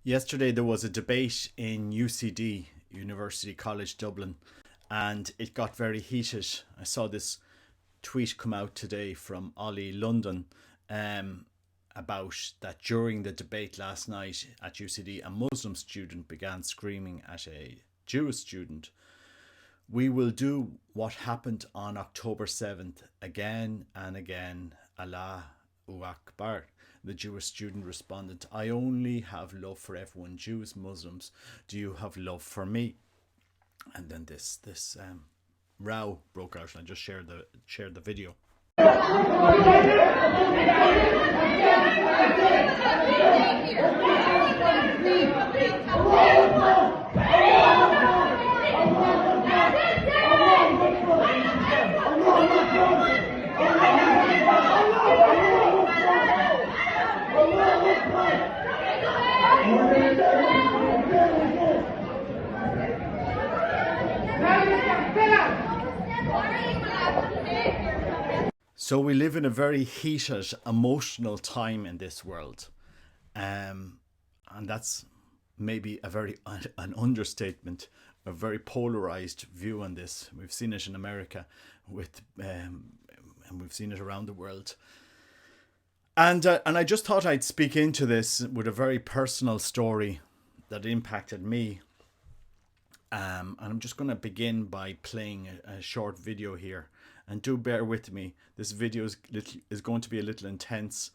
Yesterday there was a debate in UCD, University College Dublin, and it got very heated. I saw this tweet come out today from Ollie London um, about that during the debate last night at UCD, a Muslim student began screaming at a Jewish student, "We will do what happened on October 7th again and again. Allahu Akbar." The Jewish student responded, "I only have love for everyone, Jews, Muslims. Do you have love for me?" And then this row broke out, and I just shared the video. So we live in a very heated, emotional time in this world, and that's maybe an understatement. A very polarized view on this. We've seen it in America, and we've seen it around the world. And I just thought I'd speak into this with a very personal story that impacted me. And I'm just going to begin by playing a short video here. And do bear with me. This video is going to be a little intense,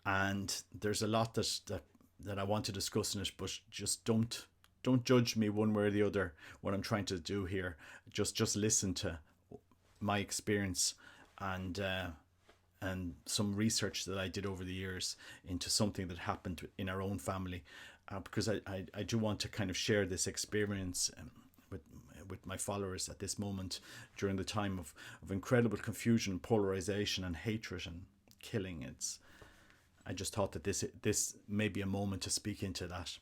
and there's a lot that I want to discuss in it. But just don't judge me one way or the other what I'm trying to do here. Just listen to my experience and some research that I did over the years into something that happened in our own family, because I do want to kind of share this experience with my followers at this moment during the time of incredible confusion, polarization and hatred and killing. I just thought that this may be a moment to speak into that.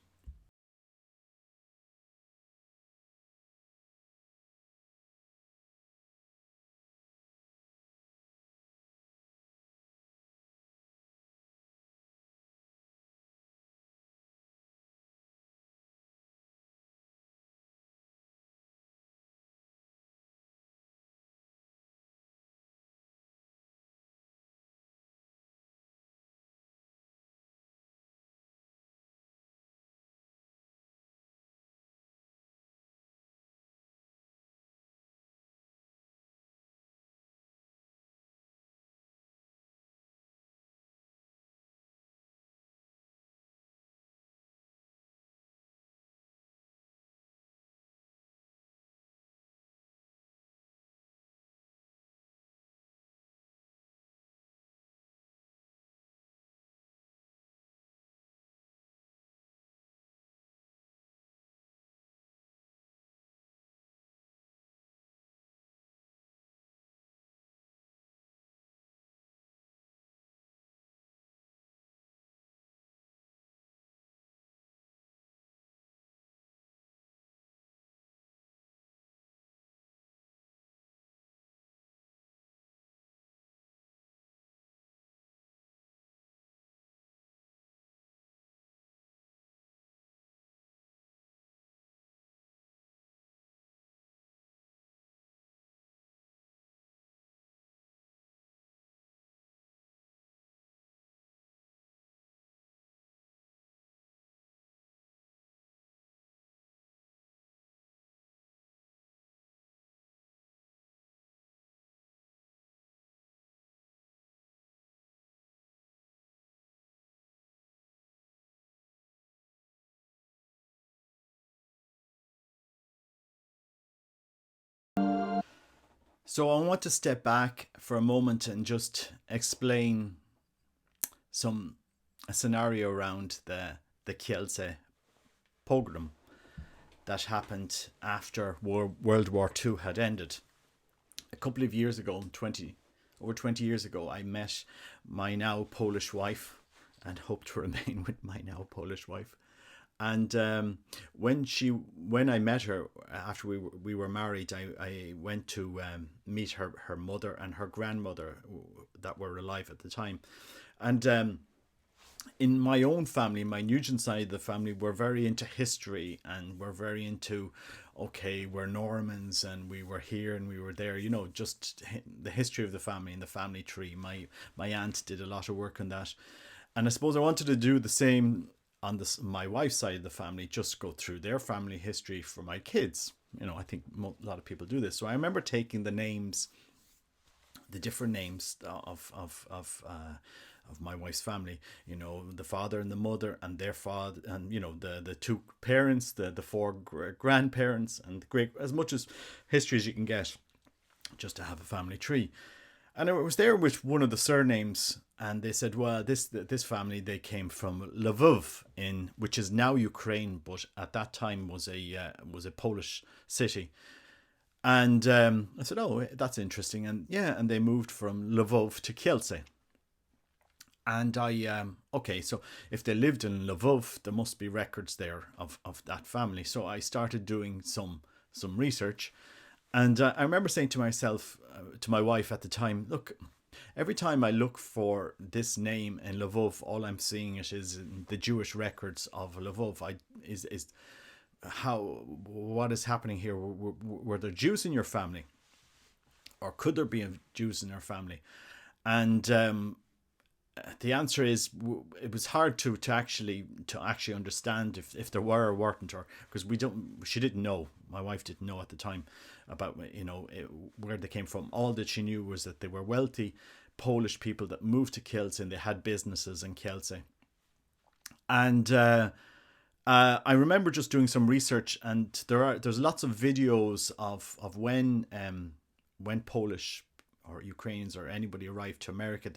So I want to step back for a moment and just explain a scenario around the Kielce pogrom that happened after World War II had ended. A couple of years ago, over 20 years ago, I met my now Polish wife and hope to remain with my now Polish wife. And when I met her after we were married, I went to meet her mother and her grandmother that were alive at the time, and in my own family, my Nugent side of the family, we're very into history, and we're very into, okay, we're Normans and we were here and we were there, you know, just the history of the family and the family tree. My aunt did a lot of work on that. And I suppose I wanted to do the same on this, my wife's side of the family, just go through their family history for my kids. You know, I think a lot of people do this. So I remember taking the names, the different names of my wife's family, you know, the father and the mother and their father, and you know, the two parents, the four grandparents, and the great, as much as history as you can get, just to have a family tree. And I was there with one of the surnames, and they said, well, this family, they came from Lvov, in which is now Ukraine, but at that time was a Polish city. And I said, oh, that's interesting. And yeah, and they moved from Lvov to Kielce. And okay, so if they lived in Lvov, there must be records there of that family. So I started doing some research. And I remember saying to myself, to my wife at the time, look, every time I look for this name in Lvov, all I'm seeing it is in the Jewish records of Lvov. What is happening here? Were there Jews in your family? Or could there be Jews in your family? And the answer is, it was hard to actually understand if there were or weren't, or because she didn't know, my wife didn't know at the time about, you know, where they came from. All that she knew was that they were wealthy Polish people that moved to Kielce, and they had businesses in Kielce. And I remember just doing some research, and there's lots of videos of when Polish or Ukrainians or anybody arrived to America.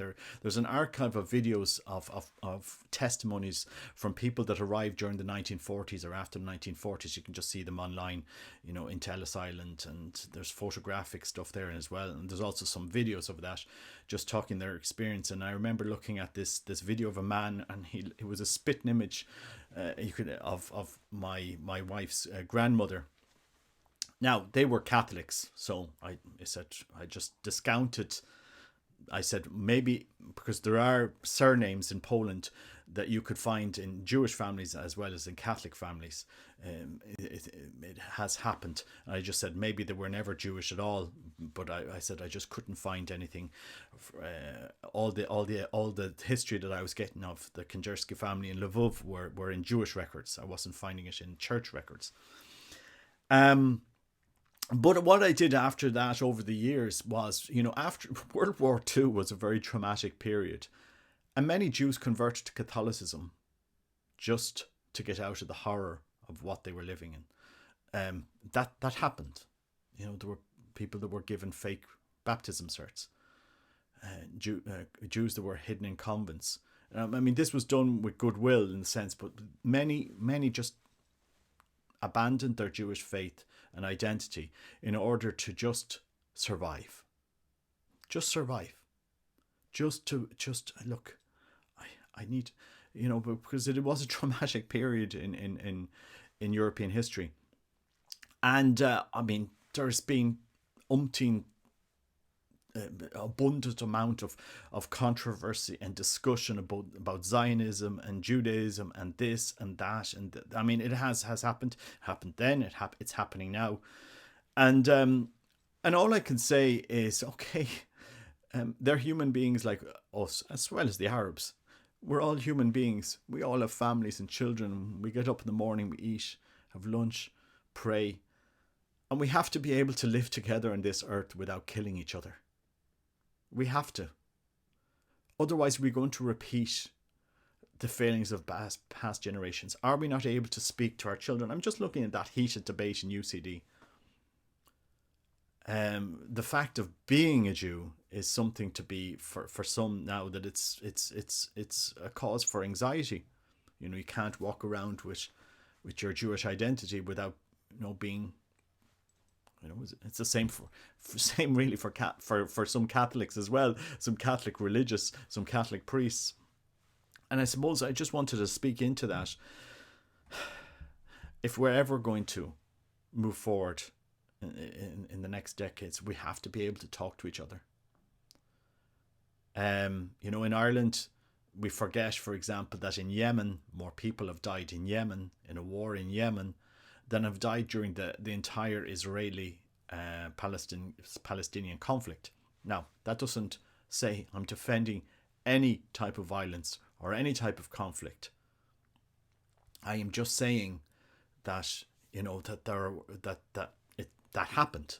There's an archive of videos of testimonies from people that arrived during the 1940s or after the 1940s. You can just see them online, you know, in Ellis Island, and there's photographic stuff there as well. And there's also some videos of that, just talking their experience. And I remember looking at this video of a man, and it was a spitting image of my wife's grandmother. Now, they were Catholics, so I said, I just discounted. I said, maybe because there are surnames in Poland that you could find in Jewish families as well as in Catholic families. It has happened. I just said maybe they were never Jewish at all, but I said I just couldn't find anything. All the history that I was getting of the Kędzierski family in Lvov were in Jewish records. I wasn't finding it in church records. But what I did after that over the years was, you know, after World War II was a very traumatic period, and many Jews converted to Catholicism just to get out of the horror of what they were living in. That happened. You know, there were people that were given fake baptism certs, Jews that were hidden in convents. I mean, this was done with goodwill in the sense, but many just abandoned their Jewish faith and identity in order to just survive. Just look, I need, you know, because it was a traumatic period in European history. And I mean, there's been abundant amount of controversy and discussion about Zionism and Judaism and this and that, and I mean, it has happened then, it's happening now, and all I can say is, okay, they're human beings like us as well as the Arabs. We're all human beings. We all have families and children. We get up in the morning, we eat, have lunch, pray, and we have to be able to live together on this earth without killing each other. We have to. Otherwise, we're going to repeat the failings of past generations. Are we not able to speak to our children? I'm just looking at that heated debate in UCD. The fact of being a Jew is something to be, for some now, that it's a cause for anxiety. You know, you can't walk around with your Jewish identity without, you know, being. You know, it's the same same really for some Catholics as well, some Catholic religious, some Catholic priests. And I suppose I just wanted to speak into that. If we're ever going to move forward in the next decades, we have to be able to talk to each other. You know, in Ireland, we forget, for example, that in Yemen, more people have died in Yemen, in a war in Yemen, than have died during the entire Israeli Palestinian conflict. Now, that doesn't say I'm defending any type of violence or any type of conflict. I am just saying that, you know, that that happened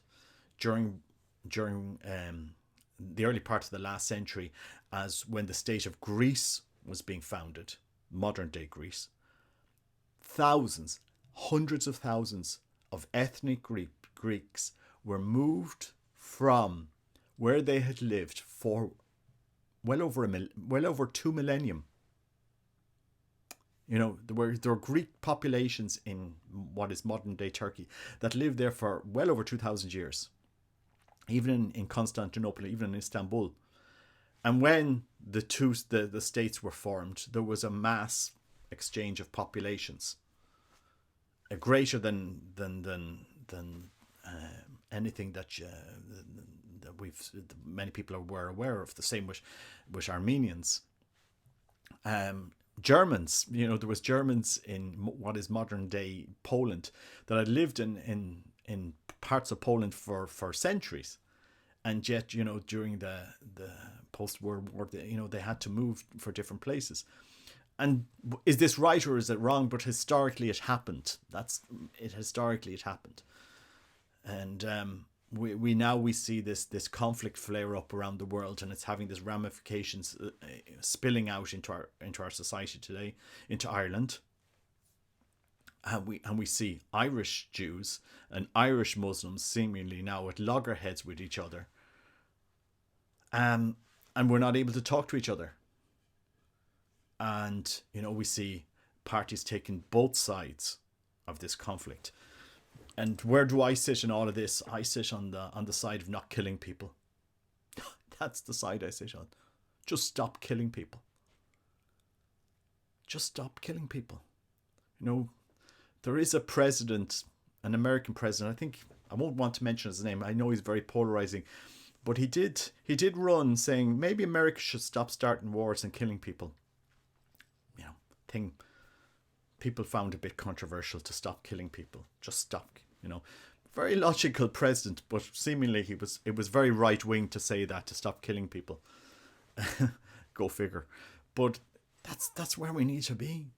during the early part of the last century, as when the state of Greece was being founded, modern day Greece. Thousands, hundreds of thousands of ethnic Greeks were moved from where they had lived for well over 2 millennium. You know, there were Greek populations in what is modern day Turkey that lived there for well over 2,000 years, even in Constantinople, even in Istanbul. And when the states were formed, there was a mass exchange of populations, greater than anything that many people were aware of. The same with Armenians. Germans, you know, there was Germans in what is modern day Poland that had lived in parts of Poland for centuries, and yet, you know, during the post-World War, you know, they had to move for different places. And is this right or is it wrong? But historically, it happened. Historically it happened, and we see this conflict flare up around the world, and it's having this ramifications spilling out into our society today, into Ireland. And we see Irish Jews and Irish Muslims seemingly now at loggerheads with each other, and we're not able to talk to each other. And, you know, we see parties taking both sides of this conflict. And where do I sit in all of this? I sit on the side of not killing people. That's the side I sit on. Just stop killing people. Just stop killing people. You know, there is a president, an American president. I think, I won't want to mention his name. I know he's very polarizing, but he did run saying maybe America should stop starting wars and killing people. You know, thing people found a bit controversial, to stop killing people. Just stop, you know. Very logical president, but seemingly it was very right wing to say that, to stop killing people. Go figure. But that's where we need to be.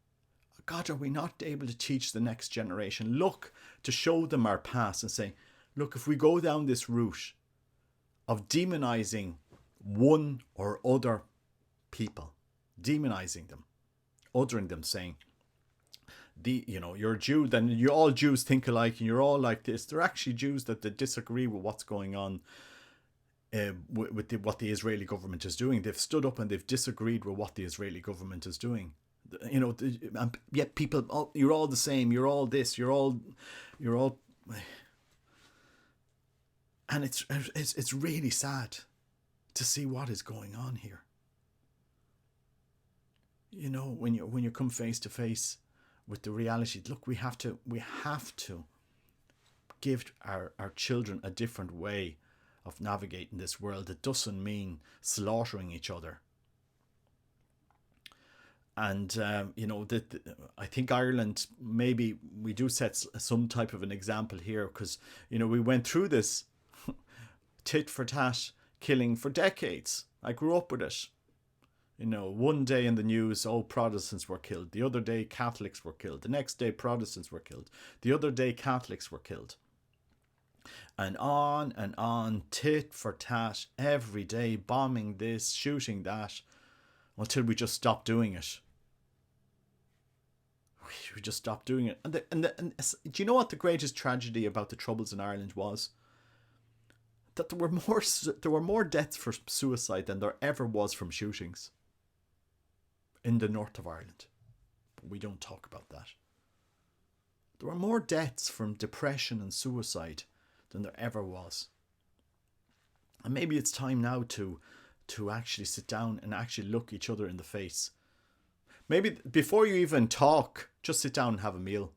God, are we not able to teach the next generation? Look, to show them our past and say, look, if we go down this route of demonizing one or other people, demonizing them, othering them, saying, you know, you're a Jew, then you all Jews think alike and you're all like this. They're actually Jews that disagree with what's going on with what the Israeli government is doing. They've stood up and they've disagreed with what the Israeli government is doing. You know, yet people, oh, you're all the same, you're all this, you're all, and it's really sad to see what is going on here. You know, when you come face to face with the reality, look, we have to give our children a different way of navigating this world. It doesn't mean slaughtering each other. And you know, I think Ireland, maybe we do set some type of an example here, because, you know, we went through this tit for tat killing for decades. I grew up with it. You know, one day in the news, oh, Protestants were killed. The other day, Catholics were killed. The next day, Protestants were killed. The other day, Catholics were killed. And on, tit for tat, every day, bombing this, shooting that, until we just stopped doing it. We just stopped doing it. And do you know what the greatest tragedy about the Troubles in Ireland was? That there were more deaths for suicide than there ever was from shootings in the north of Ireland. But we don't talk about that. There were more deaths from depression and suicide than there ever was. And maybe it's time now to actually sit down and actually look each other in the face. Maybe before you even talk, just sit down and have a meal.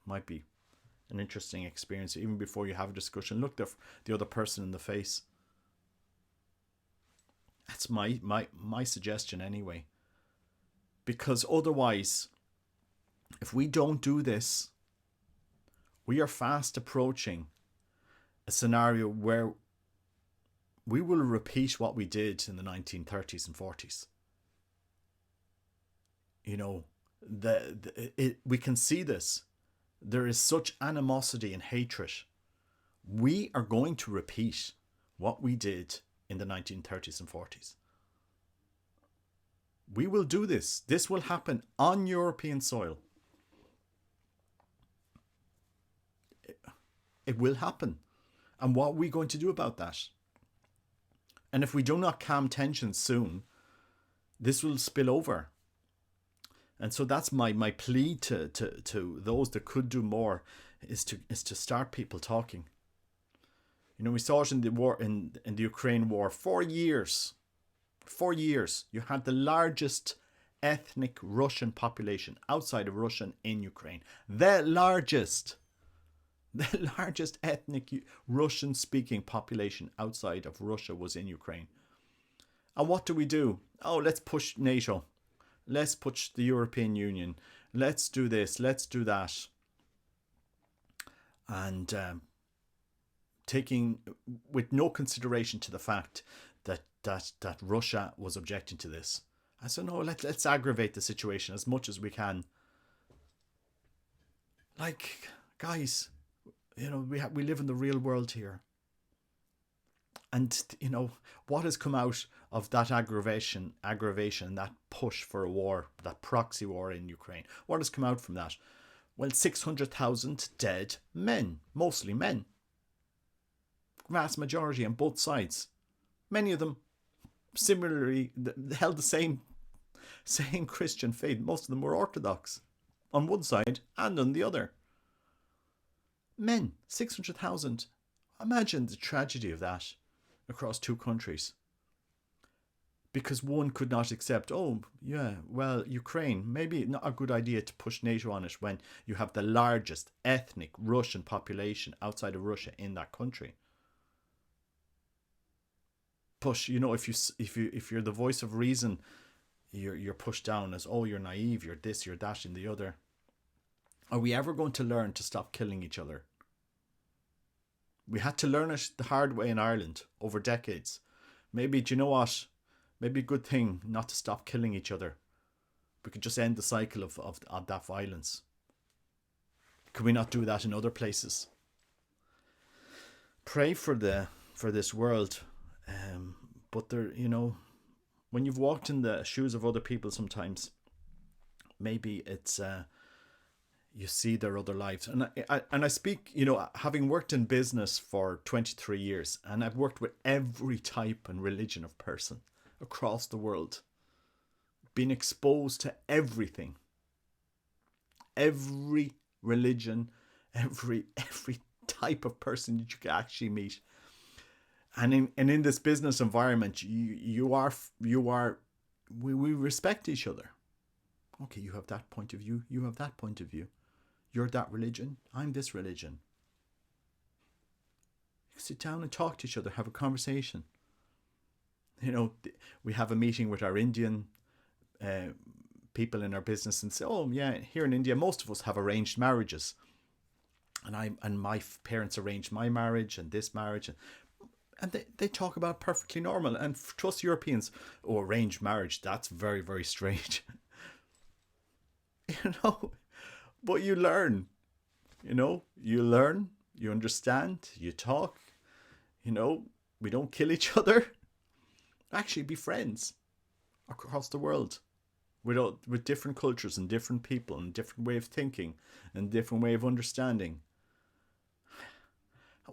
Might be an interesting experience. Even before you have a discussion, look the other person in the face That's my suggestion anyway. Because otherwise, if we don't do this, we are fast approaching a scenario where we will repeat what we did in the 1930s and 40s. You know, we can see this. There is such animosity and hatred. We are going to repeat what we did in the 1930s and 40s. We will do this. This will happen on European soil. It will happen. And what are we going to do about that? And if we do not calm tensions soon, this will spill over. And so that's my plea to those that could do more, is to start people talking. You know, we saw it in the war, in the Ukraine war. 4 years. 4 years. You had the largest ethnic Russian population outside of Russia in Ukraine. The largest ethnic Russian speaking population outside of Russia was in Ukraine. And what do? Oh, let's push NATO. Let's push the European Union. Let's do this. Let's do that. And taking with no consideration to the fact that Russia was objecting to this. I said, no, let's aggravate the situation as much as we can. Like, guys, you know, we live in the real world here. And, you know, what has come out of that aggravation, that push for a war, that proxy war in Ukraine? What has come out from that? Well, 600,000 dead men, mostly men. Vast majority on both sides. Many of them similarly held the same Christian faith. Most of them were Orthodox on one side and on the other. Men, 600,000. Imagine the tragedy of that across two countries. Because one could not accept, oh, yeah, well, Ukraine, maybe not a good idea to push NATO on it when you have the largest ethnic Russian population outside of Russia in that country. Push, you know, if you're the voice of reason, you're pushed down as, oh, you're naive, you're this, you're that, and the other. Are we ever going to learn to stop killing each other? We had to learn it the hard way in Ireland over decades. Maybe, do you know what? Maybe a good thing not to stop killing each other. We could just end the cycle of that violence. Could we not do that in other places? Pray for this world. But there, you know, when you've walked in the shoes of other people sometimes, maybe it's you see their other lives. And I speak, you know, having worked in business for 23 years, and I've worked with every type and religion of person across the world, been exposed to everything, every religion, every type of person that you could actually meet. And in this business environment, we respect each other. Okay, you have that point of view, you have that point of view. You're that religion, I'm this religion. Sit down and talk to each other, have a conversation. You know, we have a meeting with our Indian people in our business and say, oh yeah, here in India, most of us have arranged marriages. And my parents arranged my marriage and this marriage. And they talk about perfectly normal. And to us Europeans, oh, arranged marriage, that's very, very strange. You know, but you learn, you understand, you talk, you know, we don't kill each other. Actually be friends across the world with different cultures and different people and different way of thinking and different way of understanding.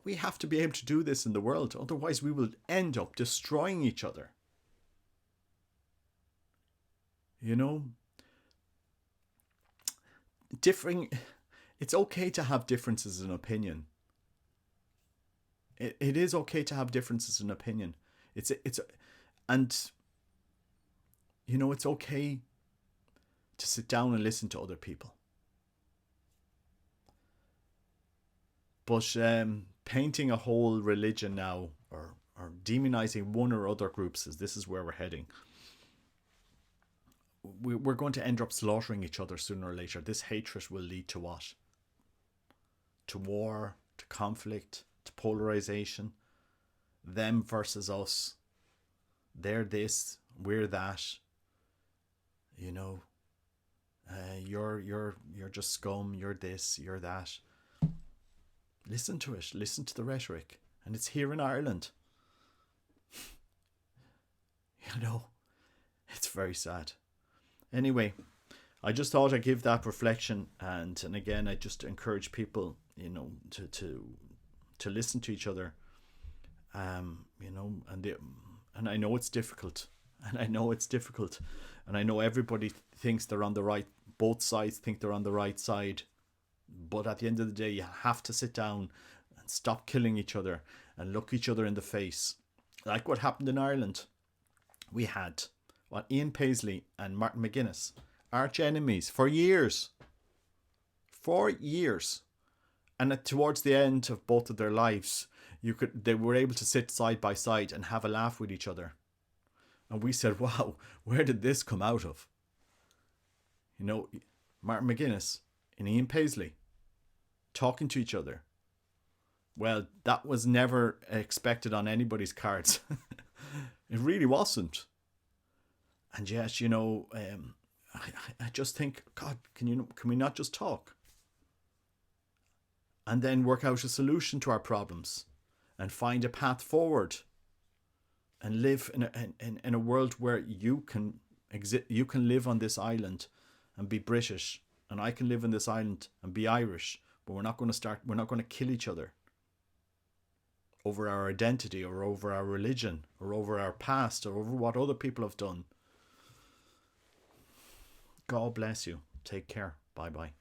We have to be able to do this in the world. Otherwise, we will end up destroying each other. You know, it's okay to have differences in opinion. It is okay to have differences in opinion. And, you know, it's okay to sit down and listen to other people. But painting a whole religion now, or or demonizing one or other groups, as this is where we're heading, we're going to end up slaughtering each other sooner or later. This hatred will lead to what? To war, to conflict, to polarization. Them versus us. They're this, we're that. You know, you're just scum. You're this, you're that. Listen to it. Listen to the rhetoric, and it's here in Ireland. You know, it's very sad. Anyway, I just thought I'd give that reflection, and again, I just encourage people, you know, to listen to each other. You know, and I know it's difficult, and I know everybody thinks they're on the right. Both sides think they're on the right side, but at the end of the day, you have to sit down and stop killing each other and look each other in the face, like what happened in Ireland. We had Ian Paisley and Martin McGuinness, arch enemies for years. And towards the end of both of their lives, they were able to sit side by side and have a laugh with each other. And we said, wow, where did this come out of? You know, Martin McGuinness and Ian Paisley talking to each other. Well, that was never expected on anybody's cards. It really wasn't. And yes, you know, I just think, God, can we not just talk? And then work out a solution to our problems and find a path forward and live in a world where you can live on this island and be British, and I can live on this island and be Irish, but we're not going to kill each other over our identity or over our religion or over our past or over what other people have done. God bless you. Take care. Bye bye.